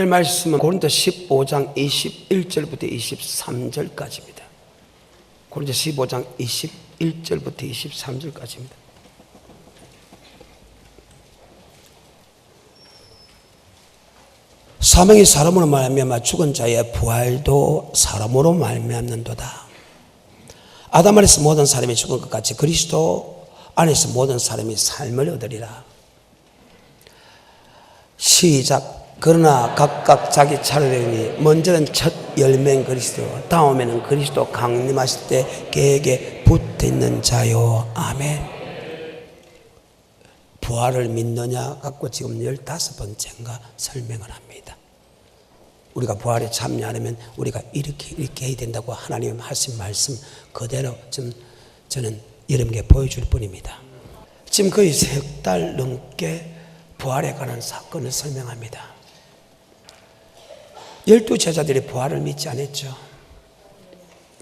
오늘 말씀은 고린도 15장 21절부터 23절까지입니다. 고린도 15장 21절부터 23절까지입니다. 사망이 사람으로 말미암아 죽은 자의 부활도 사람으로 말미암는도다. 아담 안에서 모든 사람이 죽은 것 같이 그리스도 안에서 모든 사람이 삶을 얻으리라. 시작. 그러나 각각 자기 차례니 먼저는 첫 열매인 그리스도, 다음에는 그리스도 강림하실 때 그에게 붙어있는 자요. 아멘. 부활을 믿느냐 갖고 지금 15번째인가 설명을 합니다. 우리가 부활에 참여하려면 우리가 이렇게 해야 된다고 하나님 하신 말씀 그대로 좀 저는 여러분께 보여줄 뿐입니다. 지금 거의 3달 넘게 부활에 관한 사건을 설명합니다. 12제자들이 부활을 믿지 않았죠.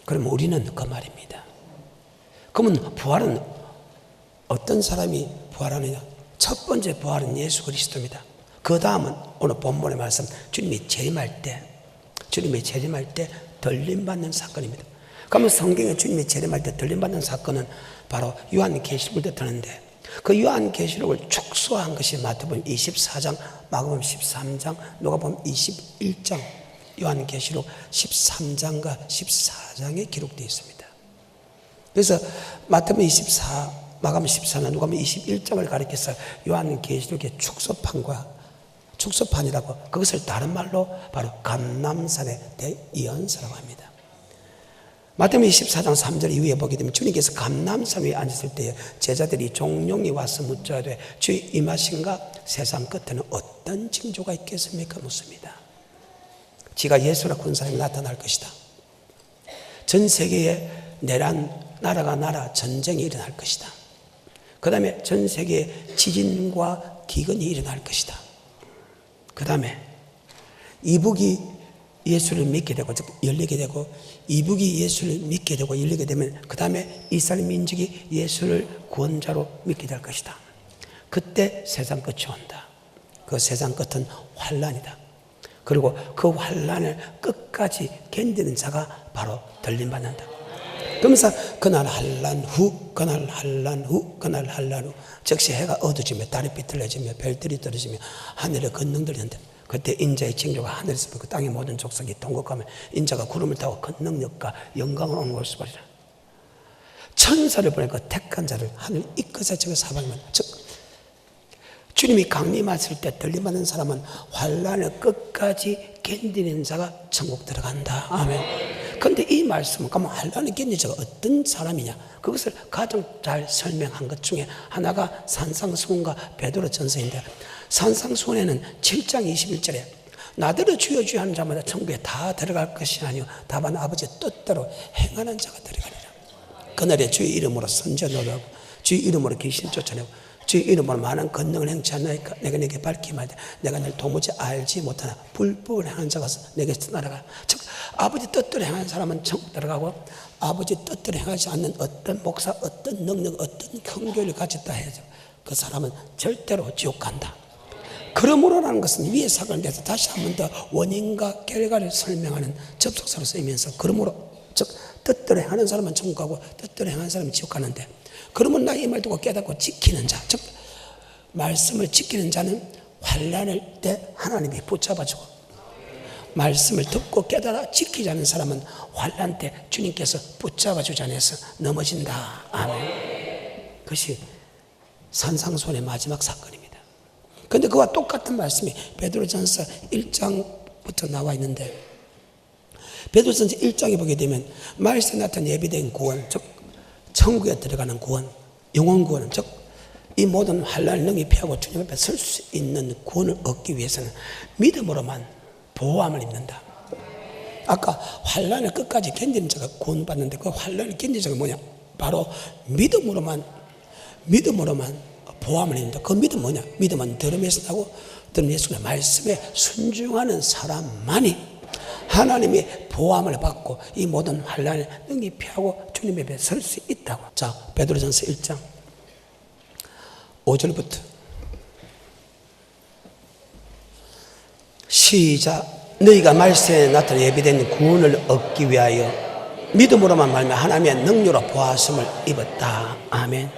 그럼 우리는 그 말입니다. 그러면 부활은 어떤 사람이 부활하느냐? 첫 번째 부활은 예수 그리스도입니다. 그 다음은 오늘 본문의 말씀 주님이 재림할 때 들림받는 사건입니다. 그러면 성경에 주님이 재림할 때 들림받는 사건은 바로 요한계시록을 뜻하는데 그 요한계시록을 축소한 것이 마태복음 24장, 마가복음 13장, 누가복음 21장, 요한계시록 13장과 14장에 기록되어 있습니다. 그래서 마태복음 24, 마가복음 14장, 누가복음 21장을 가리켜서 요한계시록의 축소판이라고 그것을 다른 말로 바로 감람산의 대예언서라고 합니다. 마태복음 24장 3절 이후에 보게 되면 주님께서 감람산 위에 앉았을 때 제자들이 종용이 와서 묻자되 주의 임하신가 세상 끝에는 어떤 징조가 있겠습니까? 묻습니다. 지가 예수라고 하는 사람이 나타날 것이다. 전 세계에 나라가 전쟁이 일어날 것이다. 그 다음에 전 세계에 지진과 기근이 일어날 것이다. 그 다음에 이북이 예수를 믿게 되고 즉 열리게 되고 이북이 예수를 믿게 되고 열리게 되면 그 다음에 이스라엘 민족이 예수를 구원자로 믿게 될 것이다. 그때 세상 끝이 온다. 그 세상 끝은 환란이다. 그리고 그 환란을 끝까지 견디는 자가 바로 들림받는다. 그러면서 그날 환란 후 즉시 해가 어두워지며 달이 비틀어지며 별들이 떨어지며 하늘에 건능들이는데 그때 인자의 징조가 하늘에서 그 땅의 모든 족속이 통곡하며 인자가 구름을 타고 큰 능력과 영광을 오는 것을 보리라. 천사를 보내고 택한 자를 하늘 이끄사 저거 사방만 즉 주님이 강림하실 때 들림받는 사람은 환란을 끝까지 견디는 자가 천국 들어간다. 아멘. 그런데 이 말씀은 그러면 환란을 견디는 자가 어떤 사람이냐? 그것을 가장 잘 설명한 것 중에 하나가 산상수훈과 베드로전서인데 산상수훈에는 7장 21절에 나더러 주여 주여 하는 자마다 천국에 다 들어갈 것이 아니요 다만 아버지의 뜻대로 행하는 자가 들어가리라. 그날에 주의 이름으로 선전을 하고 주의 이름으로 귀신 쫓아내고 주의 이름으로 많은 권능을 행치 않나이까 내가 내게 밝히마되 내가 늘 도무지 알지 못하나 불법을 행하는 자가 내게서 날아가. 즉 아버지 뜻대로 행하는 사람은 천국 들어가고 아버지 뜻대로 행하지 않는 어떤 목사 어떤 능력 어떤 경교를 가졌다 해서 그 사람은 절대로 지옥 간다. 그러므로라는 것은 위의 사건에 대해서 다시 한 번 더 원인과 결과를 설명하는 접속사로 쓰이면서 그러므로 즉 뜻대로 행하는 사람은 천국 가고 뜻대로 행하는 사람은 지옥 가는데 그러면 나 이 말 듣고 깨닫고 지키는 자 즉 말씀을 지키는 자는 환난을 때 하나님이 붙잡아주고 말씀을 듣고 깨달아 지키지 않는 사람은 환난 때 주님께서 붙잡아주지 않아서 넘어진다. 아멘. 그것이 산상수훈의 마지막 사건입니다. 그런데 그와 똑같은 말씀이 베드로전서 1장부터 나와 있는데 베드로전서 1장에 보게 되면 말씀에 나타난 예비된 구원 즉 천국에 들어가는 구원 영원 구원은 즉 이 모든 환난을 능히 피하고 주님 앞에 설 수 있는 구원을 얻기 위해서는 믿음으로만 보호함을 입는다. 아까 환난을 끝까지 견디는 자가 구원받는데 그 환난을 견디는 자가 뭐냐? 바로 믿음으로만 보호함을 입는다. 그 믿음 뭐냐? 믿음은 들음에서 나고 들음 예수의 말씀에 순종하는 사람만이 하나님의 보호함을 받고 이 모든 환난을 능히 피하고 주님 앞에 설 수 있다고. 자, 베드로전서 1장 5절부터 시작. 너희가 말세에 나타나 예비된 구원을 얻기 위하여 믿음으로만 말하면 하나님의 능력으로 보았음을 입었다. 아멘.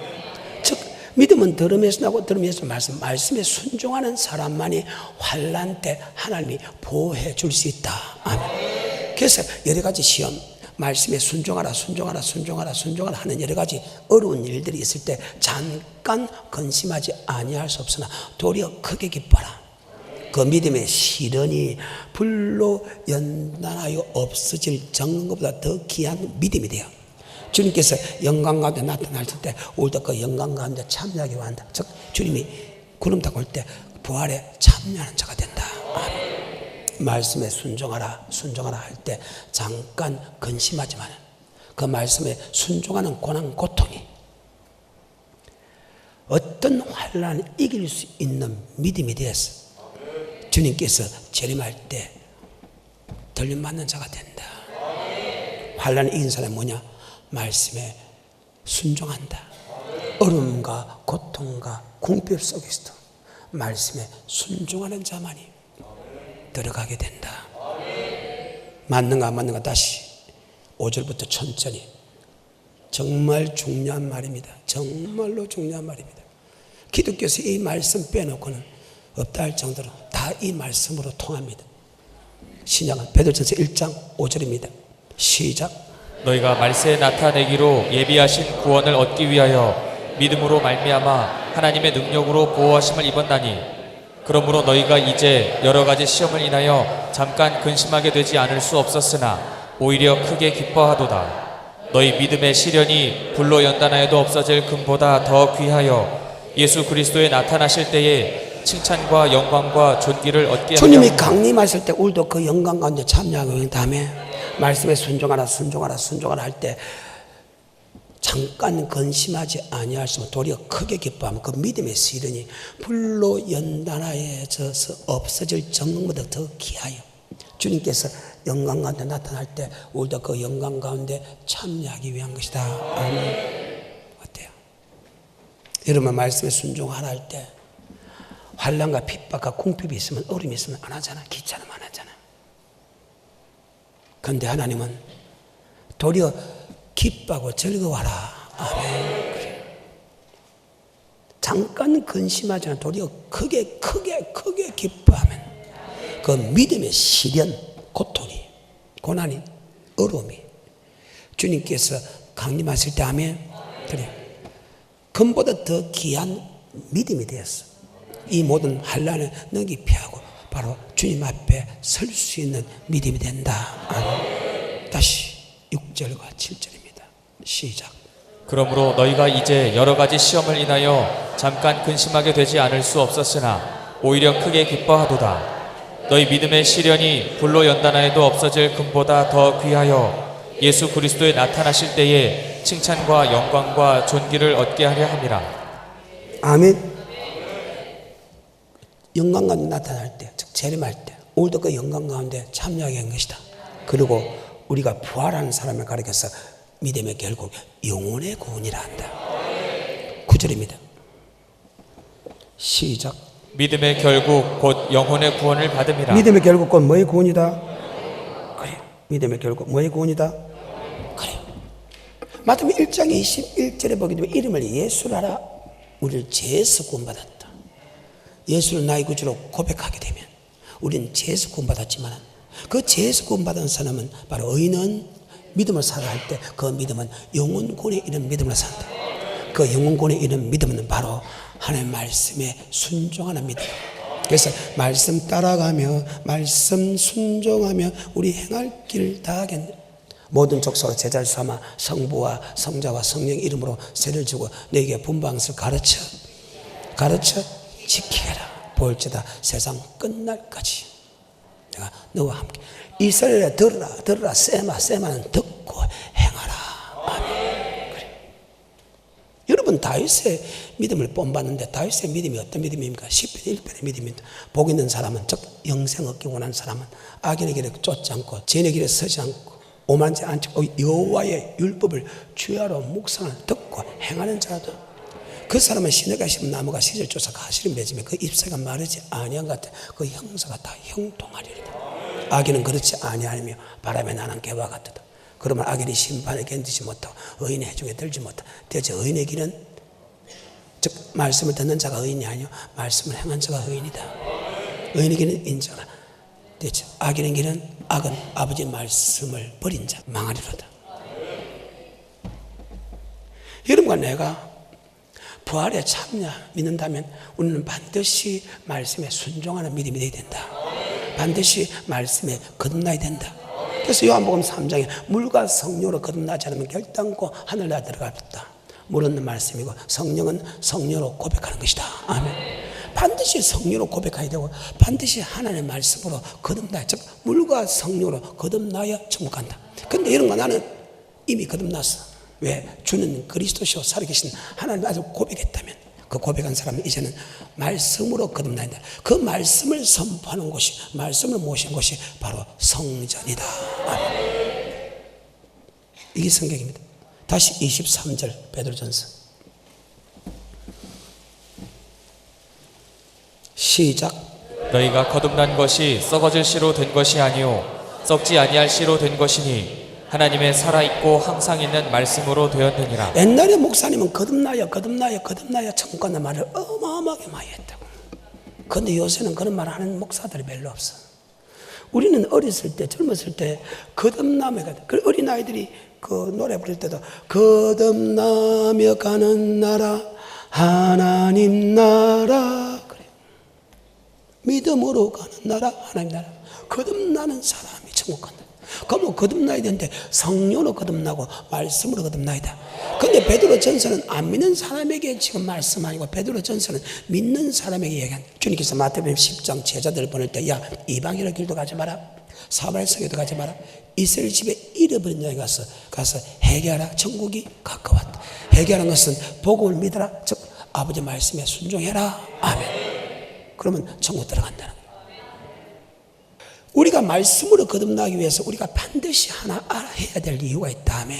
즉 믿음은 들음에서 나고 들음에서 말씀에 순종하는 사람만이 환난 때 하나님이 보호해 줄 수 있다. 아멘. 그래서 여러 가지 시험, 말씀에 순종하라 하는 여러 가지 어려운 일들이 있을 때 잠깐 근심하지 아니할 수 없으나 도리어 크게 기뻐라. 그 믿음의 시련이 불로 연단하여 없어질 정금보다 더 귀한 믿음이 돼요. 주님께서 영광 가운데 나타나실 때 우리도 그 영광 가운데 참여하기 원한다. 즉 주님이 구름 타고 올 때 부활에 참여하는 자가 된다. 아멘. 말씀에 순종하라 할 때 잠깐 근심하지만 그 말씀에 순종하는 고난 고통이 어떤 환난을 이길 수 있는 믿음이 되었어. 주님께서 재림할 때 들림받는 자가 된다. 환난을 이긴 사람은 뭐냐? 말씀에 순종한다. 어려움과 고통과 궁핍 속에서도 말씀에 순종하는 자만이 들어가게 된다. 맞는가 안 맞는가 다시 5절부터 천천히. 정말 중요한 말입니다. 정말로 중요한 말입니다. 기독교에서 이 말씀 빼놓고는 없다 할 정도로 다 이 말씀으로 통합니다. 신약은 베드로전서 1장 5절입니다. 시작. 너희가 말세에 나타내기로 예비하신 구원을 얻기 위하여 믿음으로 말미암아 하나님의 능력으로 보호하심을 입었나니 그러므로 너희가 이제 여러 가지 시험을 인하여 잠깐 근심하게 되지 않을 수 없었으나 오히려 크게 기뻐하도다. 너희 믿음의 시련이 불로 연단하여도 없어질 금보다 더 귀하여 예수 그리스도에 나타나실 때에 칭찬과 영광과 존귀를 얻게 하려. 주님이 강림하실 때 우리도 그 영광 가운데 참여하고 다음에 말씀에 순종하라 할 때 잠깐 근심하지 아니할 수 없는 도리어 크게 기뻐하면 그 믿음의 시련이 불로 연단하여져서 없어질 정금보다 더 귀하여 주님께서 영광 가운데 나타날 때 우리도 그 영광 가운데 참여하기 위한 것이다. 아멘. 어때요? 여러분 말씀에 순종하라 할 때 환난과 핍박과 궁핍이 있으면 어려움이 있으면 안 하잖아. 귀찮으면 안 하잖아. 그런데 하나님은 도리어 기뻐하고 즐거워하라. 아멘. 그래. 잠깐 근심하지 않아 도리어 크게 기뻐하면 그 믿음의 시련, 고통이, 고난이, 어려움이 주님께서 강림하실 때 아멘. 그래. 금보다 더 귀한 믿음이 되었어. 이 모든 환난을 능히 피하고 바로 주님 앞에 설 수 있는 믿음이 된다. 아멘. 다시 6절과 7절입니다. 시작. 그러므로 너희가 이제 여러 가지 시험을 인하여 잠깐 근심하게 되지 않을 수 없었으나 오히려 크게 기뻐하도다. 너희 믿음의 시련이 불로 연단하여도 없어질 금보다 더 귀하여 예수 그리스도에 나타나실 때에 칭찬과 영광과 존귀를 얻게 하려 함이라. 아멘. 영광 가운데 나타날 때, 즉 재림할 때 우리도 그 영광 가운데 참여하게 한 것이다. 그리고 우리가 부활하는 사람을 가리켜서 믿음의 결국 영혼의 구원이라 한다. 9절입니다. 시작. 믿음의 결국 곧 영혼의 구원을 받음이라. 믿음의 결국 곧 뭐의 구원이다? 그래요. 믿음의 결국 뭐의 구원이다? 그래요. 마태복음 1장 21절에 보게 되면 이름을 예수라라. 우리를 죄에서 구원받았다. 예수를 나의 구주로 고백하게 되면 우리는 죄에서 구원받았지만 그 죄에서 구원받은 사람은 바로 의인은 믿음을 살아 할 때 그 믿음은 영혼권에 이른 믿음을 산다. 그 영혼권에 이른 믿음은 바로 하나님의 말씀에 순종하는 믿음. 그래서 말씀 따라가며 말씀 순종하며 우리 행할 길을 다하겠네. 모든 족속으로 제자를 삼아 성부와 성자와 성령 이름으로 세를 주고 너에게 분방을 가르쳐 지키라. 볼지다 세상 끝날까지 내가 너와 함께. 이스라엘에 들으라 세마는 듣고 행하라. 아멘. 그래. 여러분 다윗의 믿음을 본받는데 다윗의 믿음이 어떤 믿음입니까? 10편 1편의 믿음입니다. 복 있는 사람은 즉 영생 얻기 원하는 사람은 악인의 길에 쫓지 않고 죄인의 길에 서지 않고 오만하지 않고 여호와의 율법을 주야로 묵상을 듣고 행하는 자다. 그 사람은 시내가 심은 나무가 시절 쫓아 가시를 맺으면 그 잎사귀가 마르지 아니한 것 같아. 그 형사가 다 형통하리로다. 악인은 그렇지 아니하며 바람에 나는 개와 같도다. 그러면 악인이 심판에 견디지 못하고 의인의 해중에 들지 못하고 대체 의인의 길은 즉 말씀을 듣는 자가 의인이 아니요 말씀을 행한 자가 의인이다. 의인의 길은 인자라. 대체 악인의 길은 악은 아버지 말씀을 버린 자 망하리로다. 여러분과 내가 부활에 참여 믿는다면 우리는 반드시 말씀에 순종하는 믿음이 되어야 된다. 반드시 말씀에 거듭나야 된다. 그래서 요한복음 3장에 물과 성령으로 거듭나지 않으면 결단코 하늘나라 들어갈 수 없다. 물은 말씀이고 성령은 성령으로 고백하는 것이다. 아멘. 반드시 성령으로 고백해야 되고 반드시 하나님의 말씀으로 거듭나야, 즉 물과 성령으로 거듭나야 천국 간다. 그런데 이런 거 나는 이미 거듭났어. 왜? 주는 그리스도시요 살아계신 하나님을 아주 고백했다면 그 고백한 사람은 이제는 말씀으로 거듭나야 된다. 그 말씀을 선포하는 곳이, 말씀을 모신 곳이 바로 성전이다. 아멘. 이게 성경입니다. 다시 23절 베드로전서 시작. 너희가 거듭난 것이 썩어질 씨로 된 것이 아니요 썩지 아니할 씨로 된 것이니 하나님의 살아있고 항상 있는 말씀으로 되었느니라. 옛날에 목사님은 거듭나야 천국 간다는 말을 어마어마하게 많이 했다고. 그런데 요새는 그런 말을 하는 목사들이 별로 없어. 우리는 어렸을 때, 젊었을 때 거듭나며, 그 어린아이들이 그 노래 부를 때도 거듭나며 가는 나라 하나님 나라, 그래. 믿음으로 가는 나라 하나님 나라. 거듭나는 사람이 천국 간다. 그러면 거듭나야 되는데 성령으로 거듭나고 말씀으로 거듭나야 돼. 그런데 베드로전서는 안 믿는 사람에게 지금 말씀 아니고 베드로전서는 믿는 사람에게 얘기한. 주님께서 마태복음 10장 제자들을 보낼 때 야 이방인의 길도 가지 마라, 사마리아에도 가지 마라, 이스라엘 집에 잃어버린 여행 가서 회개하라, 천국이 가까웠다. 회개하는 것은 복음을 믿어라, 즉 아버지 말씀에 순종해라. 아멘. 그러면 천국 들어간다는 거예요. 우리가 말씀으로 거듭나기 위해서 우리가 반드시 하나 해야 될 이유가 있다면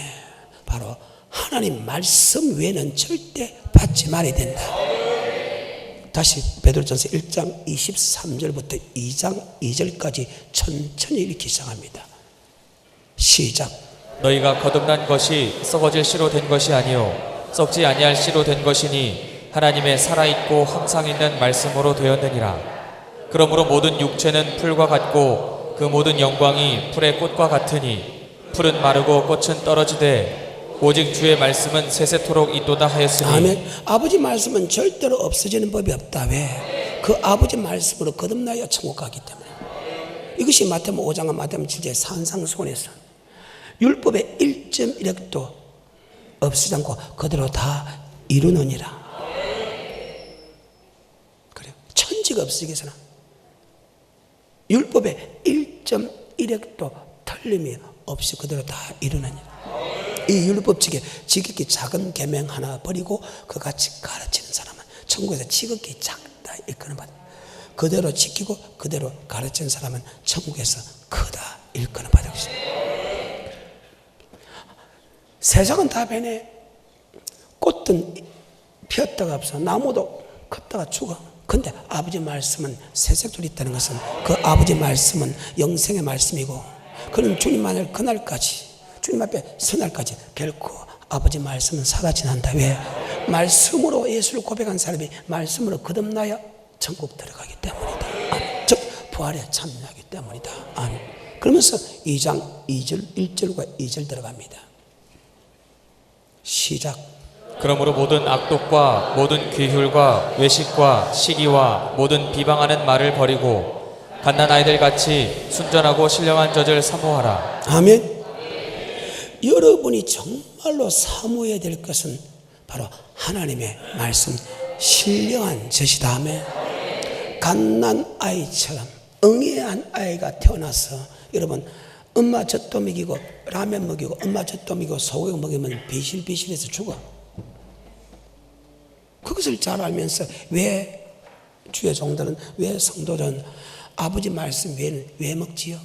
바로 하나님 말씀 외에는 절대 받지 말아야 된다. 다시 베드로전서 1장 23절부터 2장 2절까지 천천히 읽기 시작합니다. 시작. 너희가 거듭난 것이 썩어질 씨로 된 것이 아니요 썩지 아니할 씨로 된 것이니 하나님의 살아있고 항상 있는 말씀으로 되었느니라. 그러므로 모든 육체는 풀과 같고 그 모든 영광이 풀의 꽃과 같으니 풀은 마르고 꽃은 떨어지되 오직 주의 말씀은 세세토록 있도다 하였으니. 아멘. 아버지 말씀은 절대로 없어지는 법이 없다. 왜? 그 아버지 말씀으로 거듭나야 천국 가기 때문에. 이것이 마태복음 5장과 마태복음 7장의 산상수훈에서 율법의 1.1획도 없어지지 않고 그대로 다 이루느니라. 그래요. 천지가 없어지기 위해서는 율법의 1.1획도 틀림이 없이 그대로 다 이루느니라. 이 율법책에 지극히 작은 계명 하나 버리고 그같이 가르치는 사람은 천국에서 지극히 작다 일컬음 받아. 그대로 지키고 그대로 가르치는 사람은 천국에서 크다 일컬음 받을 것입니다. 세상은 다 변해. 꽃은 피었다가 없어, 나무도 컸다가 죽어. 근데 아버지 말씀은 세세토록 있다는 것은 그 아버지 말씀은 영생의 말씀이고 그는 주님만을 그날까지, 주님 앞에 서날까지 결코 아버지 말씀은 사라지지 않는다. 왜? 말씀으로 예수를 고백한 사람이 말씀으로 거듭나야 천국 들어가기 때문이다. 아멘. 즉 부활에 참여하기 때문이다. 아멘. 그러면서 2장 2절 1절과 2절 들어갑니다. 시작. 그러므로 모든 악독과 모든 귀휼과 외식과 시기와 모든 비방하는 말을 버리고 갓난아이들 같이 순전하고 신령한 젖을 사모하라. 아멘. 여러분이 정말로 사모해야 될 것은 바로 하나님의 말씀, 신령한 젖이다. 아멘. 갓난아이처럼 응애한 아이가 태어나서 여러분 엄마 젖도 먹이고 라면 먹이고 엄마 젖도 먹이고 소고기 먹이면 비실비실해서 죽어. 그것을 잘 알면서 왜 주의 종들은, 왜 성도들은 아버지 말씀 외에는 왜 먹지요?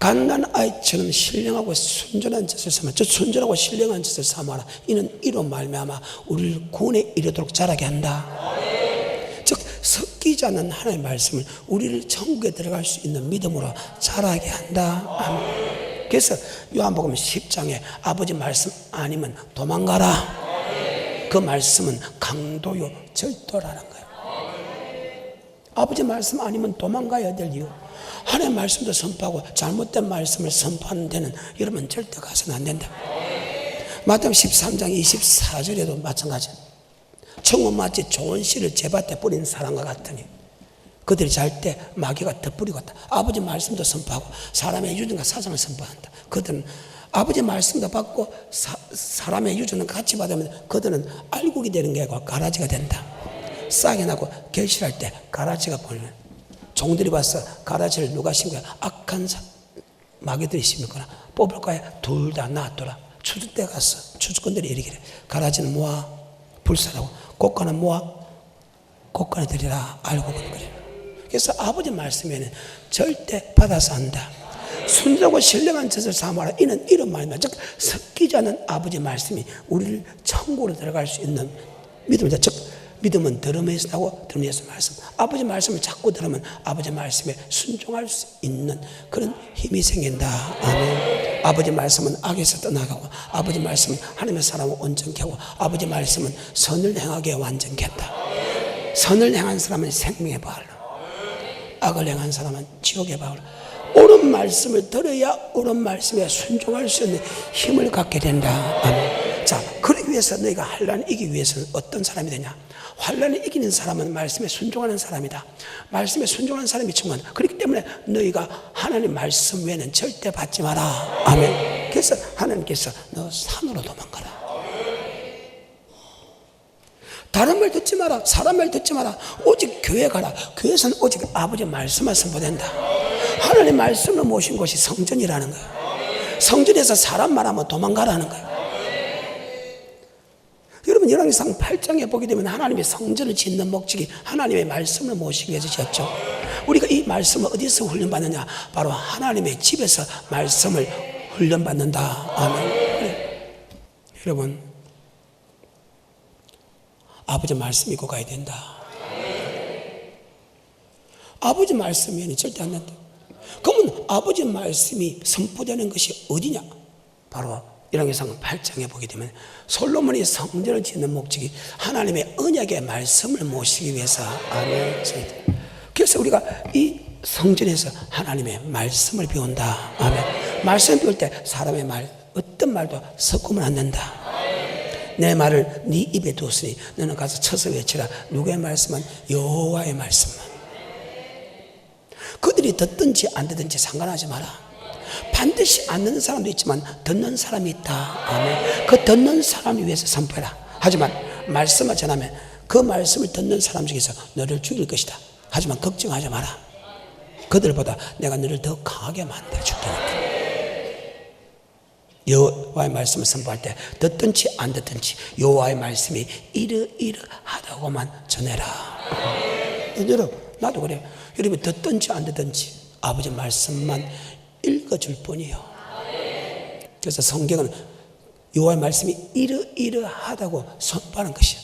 갓난 아이처럼 신령하고 순전한 짓을 삼아. 저 순전하고 신령한 짓을 삼아라. 이는 이로 말미암아 우리를 구원에 이르도록 자라게 한다. 즉 섞이지 않는 하나님의 말씀을 우리를 천국에 들어갈 수 있는 믿음으로 자라게 한다. 아멘. 그래서 요한복음 10장에 아버지 말씀 아니면 도망가라. 그 말씀은 강도요 절도라는 거예요. 아버지 말씀 아니면 도망가야 될 이유. 하나님의 말씀도 선포하고 잘못된 말씀을 선포하는 데는 여러분 절대 가서는 안 된다. 마태복음 13장 24절에도 마찬가지. 청혼마치 좋은 씨를 제밭에 뿌린 사람과 같으니 그들이 잘 때 마귀가 덧뿌리고 있다. 아버지 말씀도 선포하고 사람의 유전과 사상을 선포한다. 그들은 아버지 말씀도 받고 사람의 유전을 같이 받으면 그들은 알곡이 되는 게 아니고 가라지가 된다. 싹이 나고 결실할 때 가라지가 보이는 종들이 와서 가라지를 누가 심고야 악한 마귀들이 심거나 뽑을 거야. 둘 다 놔둬라. 추수 때 가서 추수꾼들이 이르기를 가라지는 모아 불사라고 곡간은 모아 곡간에 들이라 알고 그래. 그래서 아버지 말씀에는 절대 받아서 한다. 순전하고 신령한 짓을 삼아라. 이는 이런 말입니다. 즉 섞이지 않은 아버지 말씀이 우리를 천국으로 들어갈 수 있는 믿음이다. 즉 믿음은 들음에서 나고 들음에서 말씀. 아버지 말씀을 자꾸 들으면 아버지 말씀에 순종할 수 있는 그런 힘이 생긴다. 아멘. 아버지 말씀은 악에서 떠나가고 아버지 말씀은 하나님의 사람을 온전케 하고 아버지 말씀은 선을 행하게 완전케 한다. 선을 행한 사람은 생명의 바울로, 악을 행한 사람은 지옥의 바울로. 옳은 말씀을 들어야 옳은 말씀에 순종할 수 있는 힘을 갖게 된다. 아멘. 자, 그러기 위해서 너희가 환난을 이기기 위해서는 어떤 사람이 되냐? 환난을 이기는 사람은 말씀에 순종하는 사람이다. 말씀에 순종하는 사람이 중요하다. 그렇기 때문에 너희가 하나님 말씀 외에는 절대 받지 마라. 아멘. 그래서 하나님께서 너 산으로 도망가라. 다른 말 듣지 마라. 사람 말 듣지 마라. 오직 교회 가라. 교회에서는 오직 아버지 말씀만 선포된다. 하나님 말씀을 모신 곳이 성전이라는 거예요. 성전에서 사람 말하면 도망가라는 거예요. 여러분 열왕기상 8장에 보게 되면 하나님의 성전을 짓는 목적이 하나님의 말씀을 모시기 위해서 지었죠. 우리가 이 말씀을 어디서 훈련받느냐? 바로 하나님의 집에서 말씀을 훈련받는다. 아멘. 그래. 여러분 아버지 말씀 믿고 가야 된다. 아버지 말씀이 절대 안 된다. 그러면 아버지 말씀이 선포되는 것이 어디냐? 바로 열왕기상 8장에 보게 되면 솔로몬이 성전을 짓는 목적이 하나님의 언약의 말씀을 모시기 위해서. 아멘. 그래서 우리가 이 성전에서 하나님의 말씀을 배운다. 아멘. 말씀 배울 때 사람의 말 어떤 말도 섞으면 안 된다. 내 말을 네 입에 두었으니 너는 가서 쳐서 외치라. 누구의 말씀은? 여호와의 말씀만. 그들이 듣든지 안 듣든지 상관하지 마라. 반드시 안 듣는 사람도 있지만 듣는 사람이 있다. 아멘. 그 듣는 사람을 위해서 선포해라. 하지만 말씀을 전하면 그 말씀을 듣는 사람 중에서 너를 죽일 것이다. 하지만 걱정하지 마라. 그들보다 내가 너를 더 강하게 만들어 줄 테니까. 여호와의 말씀을 선포할 때 듣든지 안 듣든지 여호와의 말씀이 이러이러하다고만 전해라. 여러분 나도 그래요. 여러분 듣든지 안 듣든지 아버지 말씀만 읽어줄 뿐이요. 그래서 성경은 여호와의 말씀이 이러이러하다고 선포하는 것이요.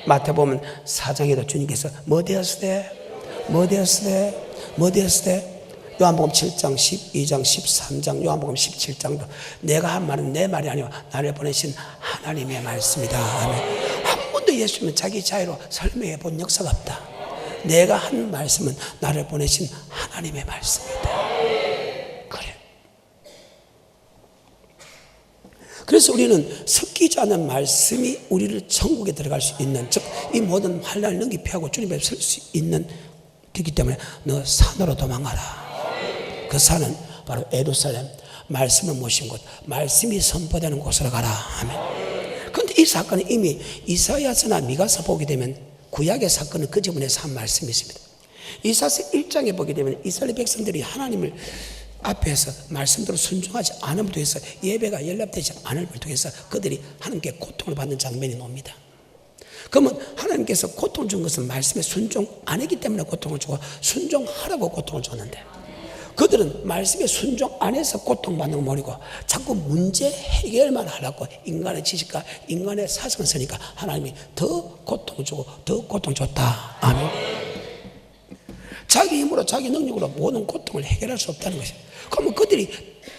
마태복음 4장에도 주님께서 뭐 되었으되 뭐 되었으되 뭐 되었으되 요한복음 7장 12장 13장 요한복음 17장도 내가 한 말은 내 말이 아니고 나를 보내신 하나님의 말씀이다. 아멘. 한 번도 예수님은 자기 자유로 설명해 본 역사가 없다. 내가 한 말씀은 나를 보내신 하나님의 말씀이다. 그래. 그래서 우리는 섞이지 않은 말씀이 우리를 천국에 들어갈 수 있는, 즉 이 모든 환난을 능히 피하고 주님 앞에 설 수 있는 길이기 때문에 너 산으로 도망가라. 그 산은 바로 예루살렘, 말씀을 모신 곳, 말씀이 선포되는 곳으로 가라. 아멘. 그런데 이 사건은 이미 이사야서나 미가서 보게 되면 구약의 사건은 그 지문에서 한 말씀이 있습니다. 이사야서 1장에 보게 되면 이스라엘 백성들이 하나님을 앞에서 말씀대로 순종하지 않음을 통해서 예배가 연락되지 않음을 통해서 그들이 하나님께 고통을 받는 장면이 나옵니다. 그러면 하나님께서 고통을 준 것은 말씀에 순종 안 했기 때문에 고통을 주고 순종하라고 고통을 줬는데 그들은 말씀의 순종 안에서 고통받는 거 모르고 자꾸 문제 해결만 하려고 인간의 지식과 인간의 사상을 쓰니까 하나님이 더 고통을 주고 더 고통 줬다. 아멘. 자기 힘으로 자기 능력으로 모든 고통을 해결할 수 없다는 것이에요. 그러면 그들이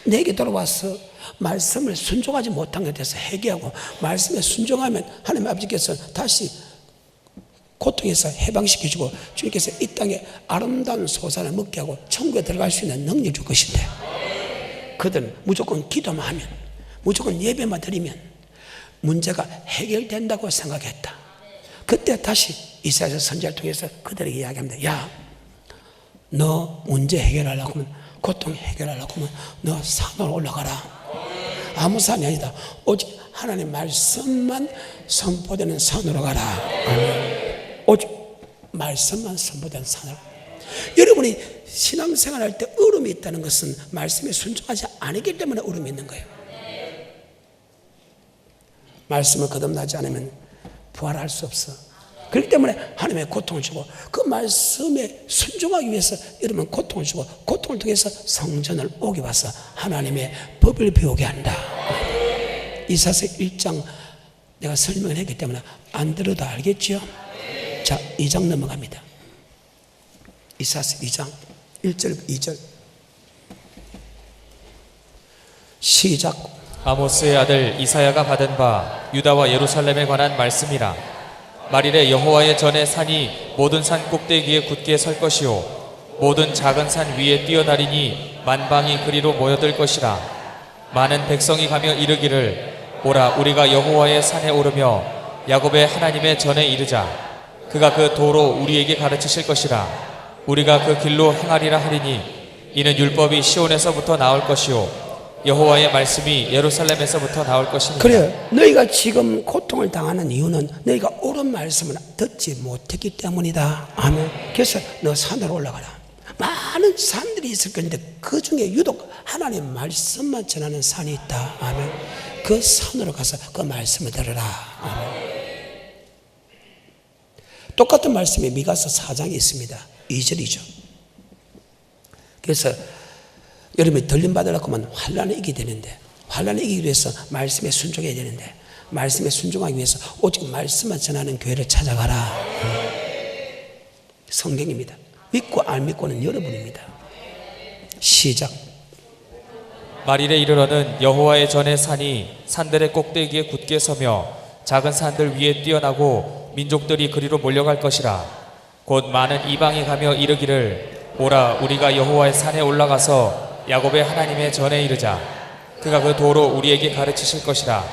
내게 돌아와서 말씀을 순종하지 못한 것에 대해서 회개하고 말씀에 순종하면 하나님 아버지께서 다시 고통에서 해방시켜주고 주님께서 이 땅에 아름다운 소산을 먹게 하고 천국에 들어갈 수 있는 능력을 줄 것인데, 그들은 무조건 기도만 하면, 무조건 예배만 드리면 문제가 해결된다고 생각했다. 그때 다시 이사야서 선지자를 통해서 그들에게 이야기합니다. 야, 너 문제 해결하려고 하면, 고통 해결하려고 하면 너 산으로 올라가라. 아무 산이 아니다. 오직 하나님의 말씀만 선포되는 산으로 가라. 아멘. 오직 말씀만 선포되는 산으로. 여러분이 신앙생활할 때 어려움이 있다는 것은 말씀에 순종하지 않기 때문에 어려움이 있는 거예요. 말씀을 거듭나지 않으면 부활할 수 없어. 그렇기 때문에 하나님의 고통을 주고 그 말씀에 순종하기 위해서 여러분 고통을 주고 고통을 통해서 성전을 오게 와서 하나님의 법을 배우게 한다. 이사야서 1장 내가 설명을 했기 때문에 안 들어도 알겠죠? 자, 2장 넘어갑니다. 이사야서 2장 1절 2절 시작. 아모스의 아들 이사야가 받은 바 유다와 예루살렘에 관한 말씀이라. 말일에 여호와의 전에 산이 모든 산 꼭대기에 굳게 설 것이요 모든 작은 산 위에 뛰어나리니 만방이 그리로 모여들 것이라. 많은 백성이 가며 이르기를 오라 우리가 여호와의 산에 오르며 야곱의 하나님의 전에 이르자. 그가 그 도로 우리에게 가르치실 것이라. 우리가 그 길로 행하리라 하리니 이는 율법이 시온에서부터 나올 것이요 여호와의 말씀이 예루살렘에서부터 나올 것입니다. 그래요. 너희가 지금 고통을 당하는 이유는 너희가 옳은 말씀을 듣지 못했기 때문이다. 아멘. 그래서 너 산으로 올라가라. 많은 산들이 있을 건데 그 중에 유독 하나님의 말씀만 전하는 산이 있다. 아멘. 그 산으로 가서 그 말씀을 들으라. 아멘. 똑같은 말씀이 미가서 4장에 있습니다. 2절이죠. 그래서 여러분이 들림받으려고 하면 환난을 이기게 되는데, 환난을 이기기 위해서 말씀에 순종해야 되는데, 말씀에 순종하기 위해서 오직 말씀만 전하는 교회를 찾아가라. 성경입니다. 믿고 안 믿고는 여러분입니다. 시작. 말일에 이르러는 여호와의 전의 산이 산들의 꼭대기에 굳게 서며 작은 산들 위에 뛰어나고 민족들이 그리로 몰려갈 것이라. 곧 많은 이방이 가며 이르기를 오라 우리가 여호와의 산에 올라가서 야곱의 하나님의 전에 이르자. 그가 그 도로 우리에게 가르치실 것이라.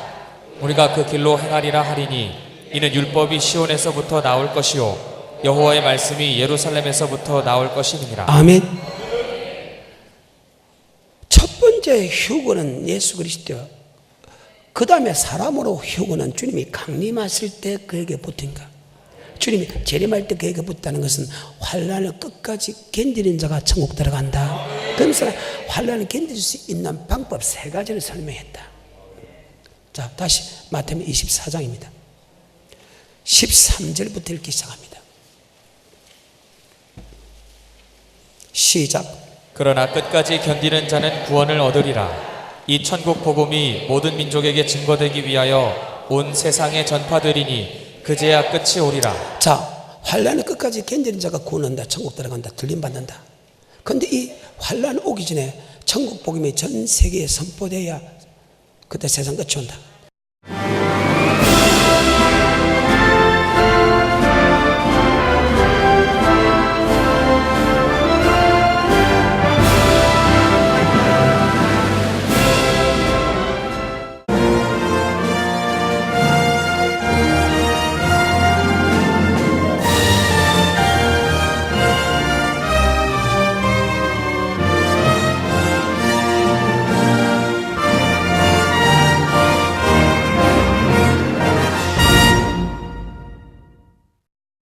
우리가 그 길로 행하리라 하리니 이는 율법이 시온에서부터 나올 것이요 여호와의 말씀이 예루살렘에서부터 나올 것임이니라. 아멘. 첫 번째 휴거는 예수 그리스도, 그 다음에 사람으로 휴거는 주님이 강림하실 때 그에게 붙은가. 주님이 재림할 때 그에게 붙다는 것은 환난을 끝까지 견디는 자가 천국 들어간다. 그러면서 환난을 견딜 수 있는 방법 3가지를 설명했다. 자, 다시 마태복음 24장입니다. 13절부터 읽기 시작합니다. 시작. 그러나 끝까지 견디는 자는 구원을 얻으리라. 이 천국 복음이 모든 민족에게 증거되기 위하여 온 세상에 전파되리니 그제야 끝이 오리라. 자, 환난을 끝까지 견디는 자가 구원한다. 천국 들어간다. 들림받는다. 그런데 이 환난 오기 전에 천국 복음이 전 세계에 선포돼야 그때 세상 끝이 온다.